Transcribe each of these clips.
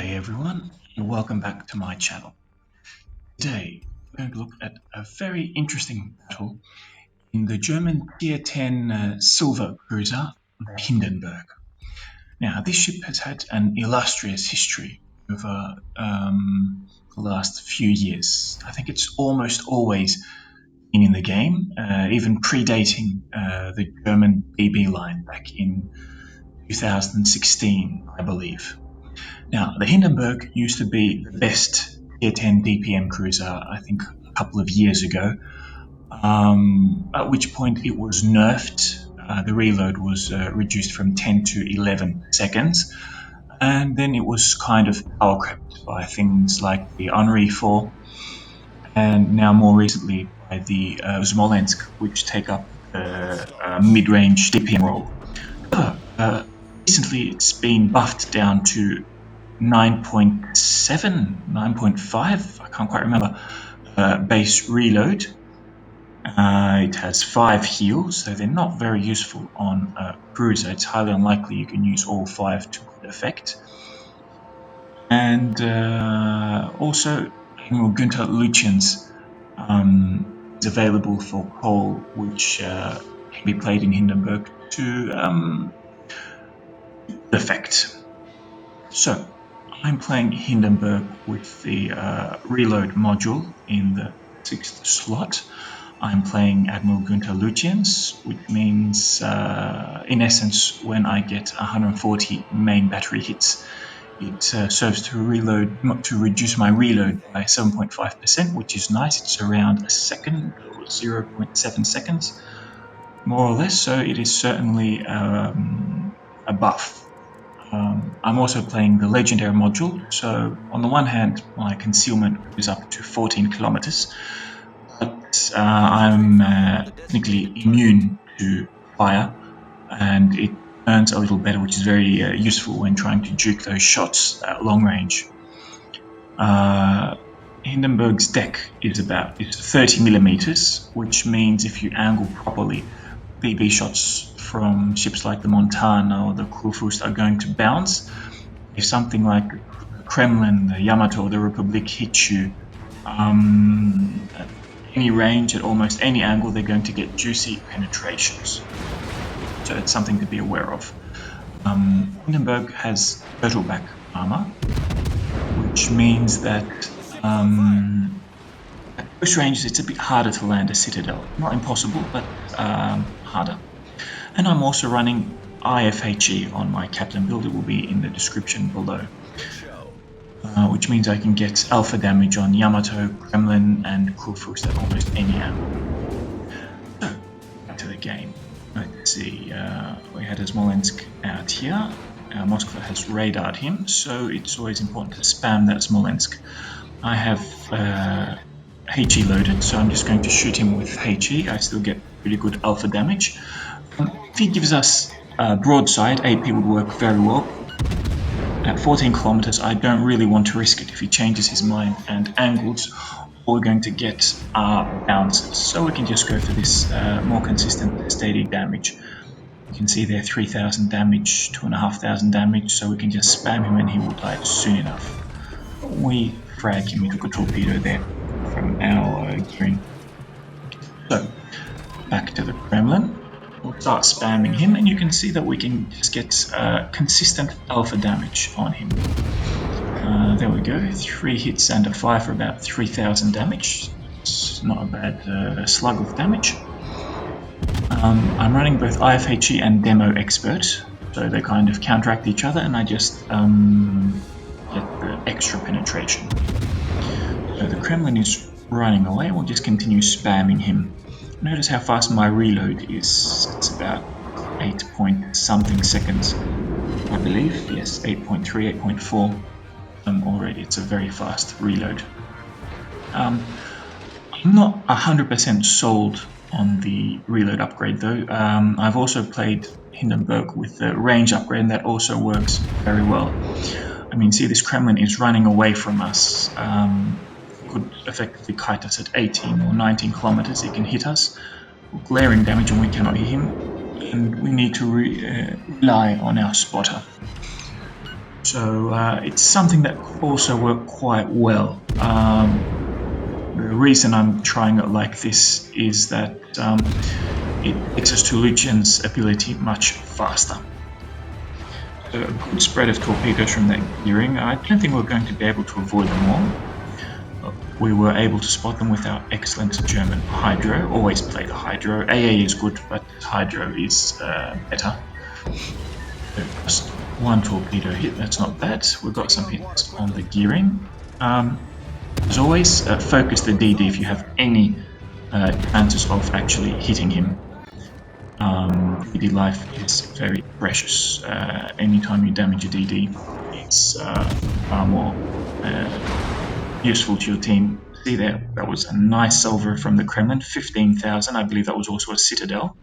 day everyone, and welcome back to my channel. Today we're going to look at a very interesting battle in the German Tier 10 silver cruiser, the Hindenburg. Now this ship has had an illustrious history over the last few years. I think it's almost always been in the game, even predating the German BB line back in 2016, I believe. Now, the Hindenburg used to be the best Tier 10 DPM cruiser, I think, a couple of years ago, at which point it was nerfed. The reload was reduced from 10 to 11 seconds, and then it was kind of power crept by things like the Henri 4, and now more recently by the Smolensk, which take up the mid-range DPM role. Recently, it's been buffed down to 9.7, 9.5, I can't quite remember, base reload. It has 5 heals, so they're not very useful on a cruiser. It's highly unlikely you can use all 5 to good effect. And also, Admiral Günther Lutjens is available for coal, which can be played in Hindenburg to effect. So, I'm playing Hindenburg with the reload module in the 6th slot. I'm playing Admiral Günther Lutjens, which means, in essence, when I get 140 main battery hits, it serves to reduce my reload by 7.5%, which is nice. It's around a second or 0.7 seconds, more or less. So it is certainly a buff. I'm also playing the legendary module, so on the one hand my concealment is up to 14 kilometers, but I'm technically immune to fire, and it burns a little better, which is very useful when trying to juke those shots at long range. Hindenburg's deck is 30 millimeters, which means if you angle properly, BB shots from ships like the Montana or the Kurfürst are going to bounce. If something like the Kremlin, the Yamato, or the Republic hit you at any range, at almost any angle, they're going to get juicy penetrations. So it's something to be aware of. Hindenburg has turtle back armor, which means that at close ranges it's a bit harder to land a citadel. Not impossible, but harder. And I'm also running IFHE on my captain build. It will be in the description below, which means I can get alpha damage on Yamato, Kremlin, and Kurfürst at almost any angle. So, back to the game. Let's see, we had a Smolensk out here. Moscow has radared him, so it's always important to spam that Smolensk. I have HE loaded, so I'm just going to shoot him with HE. I still get pretty good alpha damage. If he gives us broadside, AP would work very well. At 14 kilometers, I don't really want to risk it. If he changes his mind and angles, all we're going to get are bounces. So we can just go for this more consistent steady damage. You can see there 3,000 damage, 2,500 damage, so we can just spam him and he will die soon enough. We frag him, we took a torpedo there from our gearing. So, back to the Kremlin. We'll start spamming him, and you can see that we can just get consistent alpha damage on him. There we go, 3 hits and a 5 for about 3,000 damage. It's not a bad slug of damage. I'm running both IFHE and Demo Expert, so they kind of counteract each other, and I just get the extra penetration. So the Kremlin is running away, we'll just continue spamming him. Notice how fast my reload is. It's about 8 point something seconds, I believe. Yes, 8.3, 8.4 already. It's a very fast reload. I'm not 100% sold on the reload upgrade though. I've also played Hindenburg with the range upgrade, and that also works very well. I mean, see, this Kremlin is running away from us. Could effectively kite us at 18 or 19 kilometers. He can hit us with glaring damage and we cannot hit him, and we need to rely on our spotter. So it's something that could also work quite well. The reason I'm trying it like this is that it takes us to Lutjens' ability much faster. So a good spread of torpedoes from that gearing. I don't think we're going to be able to avoid them all. We were able to spot them with our excellent German Hydro. Always play the Hydro. AA is good, but Hydro is better. Just one torpedo hit, that's not bad. We've got some hits on the gearing. As always, focus the DD if you have any chances of actually hitting him. DD life is very precious. Anytime you damage a DD, it's far more useful to your team. See there, that was a nice salvo from the Kremlin, 15,000. I believe that was also a Citadel.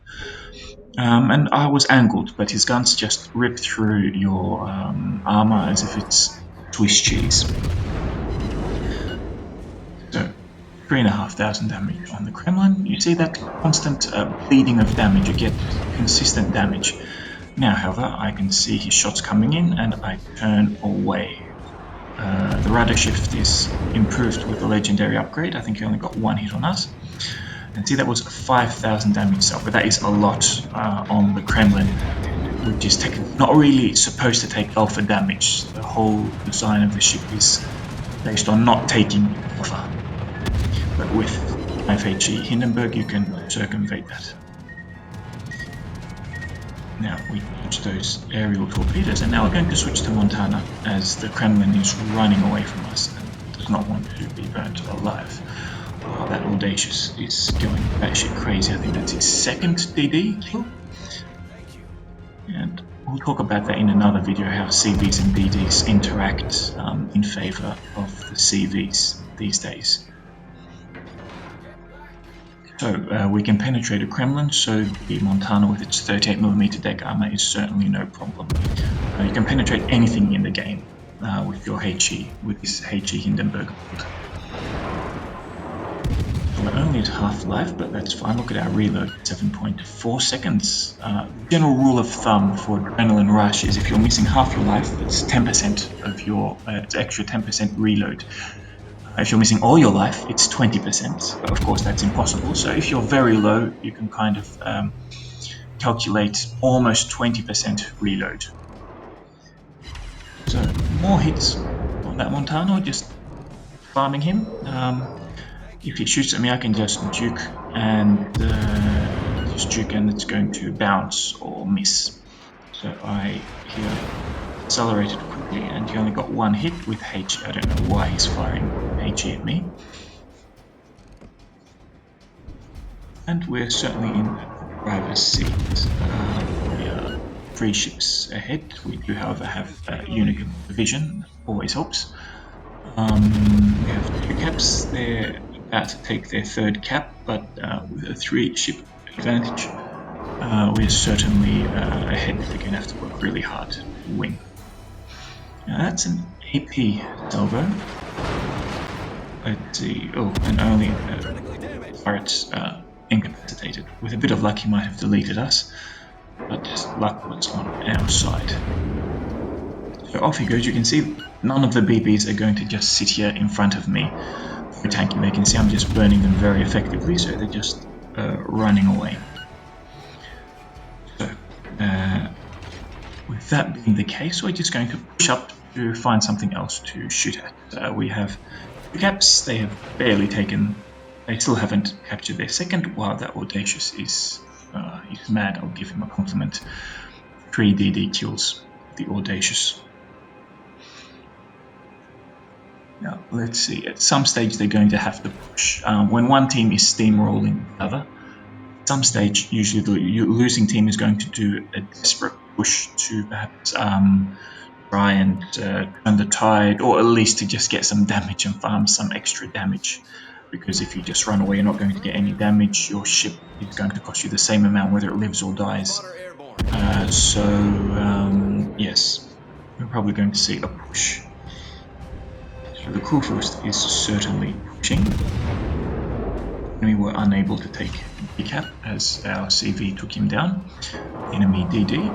And I was angled, but his guns just rip through your armor as if it's Swiss cheese. So 3,500 damage on the Kremlin. You see that constant bleeding of damage. You get consistent damage. Now, however, I can see his shots coming in, and I turn away. The rudder shift is improved with the legendary upgrade. I think he only got one hit on us. And see, that was 5,000 damage salvo, but that is a lot on the Kremlin, which is not really supposed to take alpha damage. The whole design of the ship is based on not taking alpha. But with IFHE Hindenburg, you can circumvent that. Now we launch those aerial torpedoes, and now we're going to switch to Montana as the Kremlin is running away from us and does not want to be burnt alive. Oh, that Audacious is going batshit crazy. I think that's his second DD kill. And we'll talk about that in another video, how CVs and DDs interact in favor of the CVs these days. So we can penetrate a Kremlin, so the Montana with its 38mm deck armor is certainly no problem. You can penetrate anything in the game with your HE, with this HE Hindenburg build. We're only at half-life, but that's fine. Look at our reload, 7.4 seconds. General rule of thumb for Adrenaline Rush is if you're missing half your life, it's 10% of your, it's extra 10% reload. If you're missing all your life, it's 20%, but of course that's impossible. So if you're very low, you can kind of calculate almost 20% reload. So more hits on that Montano, just farming him. If he shoots at me, I can just juke and it's going to bounce or miss. So I here accelerated quickly, and he only got one hit with HE. I don't know why he's firing HE at me. And we're certainly in the driver's seat. We are 3 ships ahead. We do, however, have unique vision, always helps. We have 2 caps. They're about to take their 3rd cap, but with a 3-ship advantage, we're certainly ahead. They're going to have to work really hard to win. Now that's an AP salvo. Let's see. Oh, and only pirates incapacitated. With a bit of luck, he might have deleted us, but luck was on our side. So off he goes. You can see none of the BBs are going to just sit here in front of me for tanking. They can see I'm just burning them very effectively, so they're just running away. So with that being the case, we're just going to push up to find something else to shoot at. We have 2 caps. They have barely taken. They still haven't captured their 2nd. Wow, that Audacious is he's mad. I'll give him a compliment. 3 DD kills, the Audacious. Now, let's see. At some stage, they're going to have to push. When one team is steamrolling the other, at some stage, usually the losing team is going to do a desperate push to perhaps try and turn the tide, or at least to just get some damage and farm some extra damage. Because if you just run away, you're not going to get any damage. Your ship is going to cost you the same amount, whether it lives or dies. Yes, we're probably going to see a push. So the Kurfürst is certainly pushing. We were unable to take decap as our CV took him down. Enemy DD.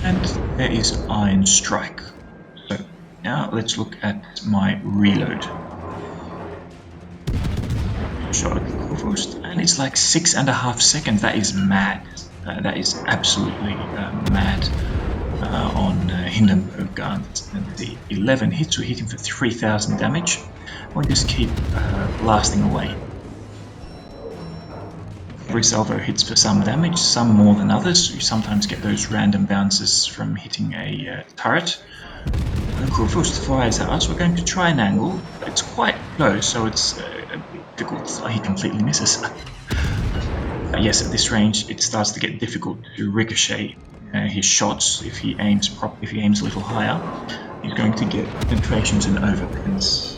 And there is Iron Strike. Now let's look at my reload. Shot at the Kurfürst, and it's like 6.5 seconds. That is mad. That is absolutely mad on Hindenburg guns. And the 11 hits were hitting for 3,000 damage. We just keep blasting away. Every salvo hits for some damage, some more than others. You sometimes get those random bounces from hitting a turret. The Kurfürst fires at us. We're going to try an angle. It's quite close, so it's a bit difficult. He completely misses. Yes, at this range, it starts to get difficult to ricochet his shots. If he aims a little higher, he's going to get penetrations and overpins.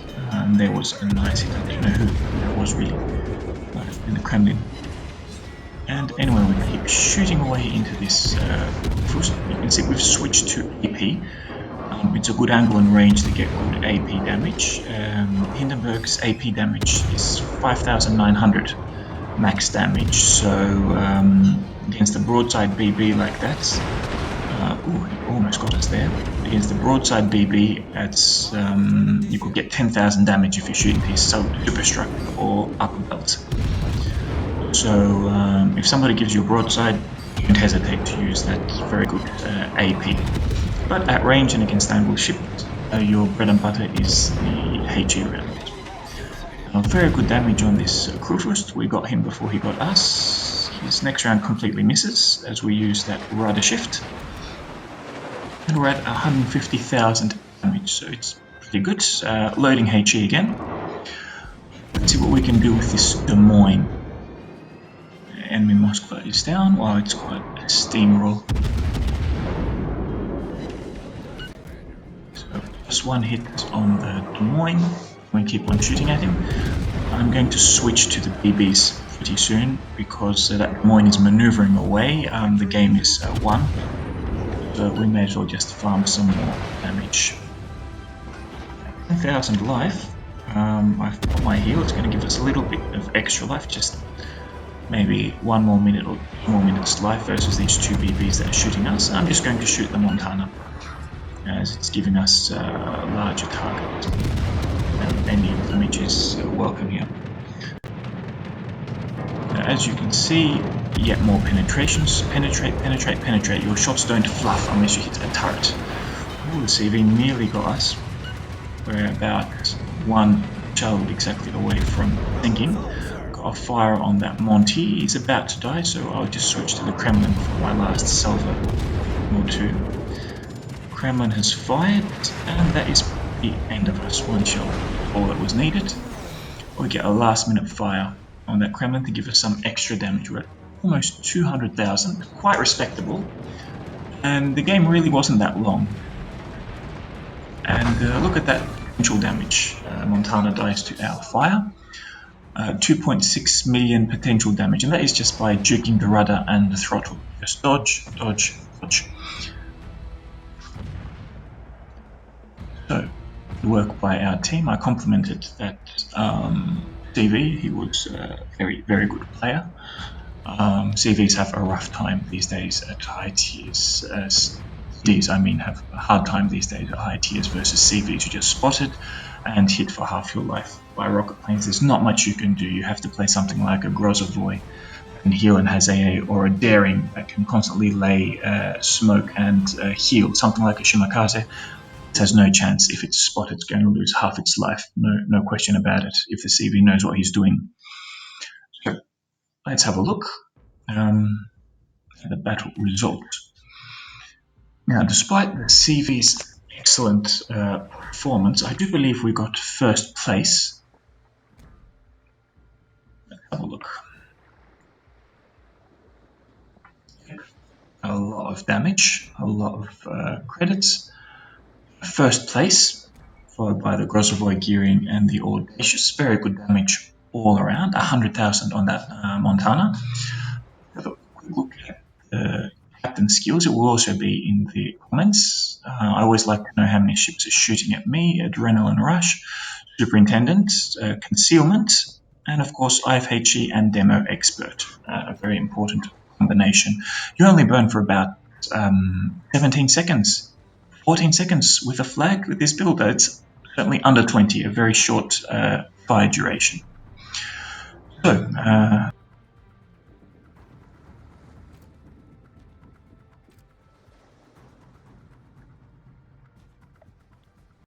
There was a nice hit. I don't know who that was really. Might have been the Kremlin. And anyway, we keep shooting away into this first. You can see we've switched to AP. It's a good angle and range to get good AP damage. Hindenburg's AP damage is 5,900 max damage, so against a broadside BB like that, he almost got us there. Against the broadside BB, you could get 10,000 damage if you shoot his superstructure or upper belt. So if somebody gives you a broadside, don't hesitate to use that very good AP. But at range and against angle ship, your bread and butter is the HE round. Very good damage on this Kurfürst. We got him before he got us. His next round completely misses as we use that rudder shift. And we're at 150,000 damage, so it's pretty good. Loading HE again. Let's see what we can do with this Des Moines. Enemy Moscow is down. Wow, it's quite a steamroll. So just one hit on the Des Moines. We keep on shooting at him. I'm going to switch to the BBs pretty soon because that Des Moines is maneuvering away. The game is won, so we may as well just farm some more damage. 10,000 life. I've got my heal. It's going to give us a little bit of extra life, just maybe 1 more minute or 2 more minutes life versus these 2 BBs that are shooting us. I'm just going to shoot the Montana as it's giving us a larger target. Any damage is welcome here. As you can see, yet more penetrations. Penetrate. Your shots don't fluff unless you hit a turret. Ooh, the CV nearly got us. We're about 1 shell exactly away from thinking. Got a fire on that Monty. He's about to die, so I'll just switch to the Kremlin for my last salvo or 2. Kremlin has fired, and that is the end of us. 1 shell, all that was needed. We get a last minute fire on that Kremlin to give us some extra damage. We're at almost 200,000, quite respectable. And the game really wasn't that long. And look at that potential damage. Montana dies to our fire. 2.6 million potential damage, and that is just by juking the rudder and the throttle. Just dodge, dodge, dodge. So, work by our team. I complimented that CV. He was a very, very good player. CVs have a rough time these days at high tiers. CVs, I mean, have a hard time these days at high tiers versus CVs who just spotted and hit for half your life by rocket planes. There's not much you can do. You have to play something like a Grozovoy and heal and has AA, or a Daring that can constantly lay smoke and heal. Something like a Shimakaze. It has no chance. If it's spotted, it's going to lose half its life. No question about it, if the CV knows what he's doing. So let's have a look at the battle result. Now, despite the CV's excellent performance, I do believe we got first place. Let's have a look. A lot of damage, a lot of credits. First place, followed by the Grozovoy Gearing and the Audacious. Very good damage all around. 100,000 on that Montana. Have a quick look at the captain skills. It will also be in the comments. I always like to know how many ships are shooting at me. Adrenaline Rush, Superintendent, Concealment, and of course IFHE and Demo Expert. A very important combination. You only burn for about 17 seconds 14 seconds with a flag with this build. It's certainly under 20, a very short fire duration. So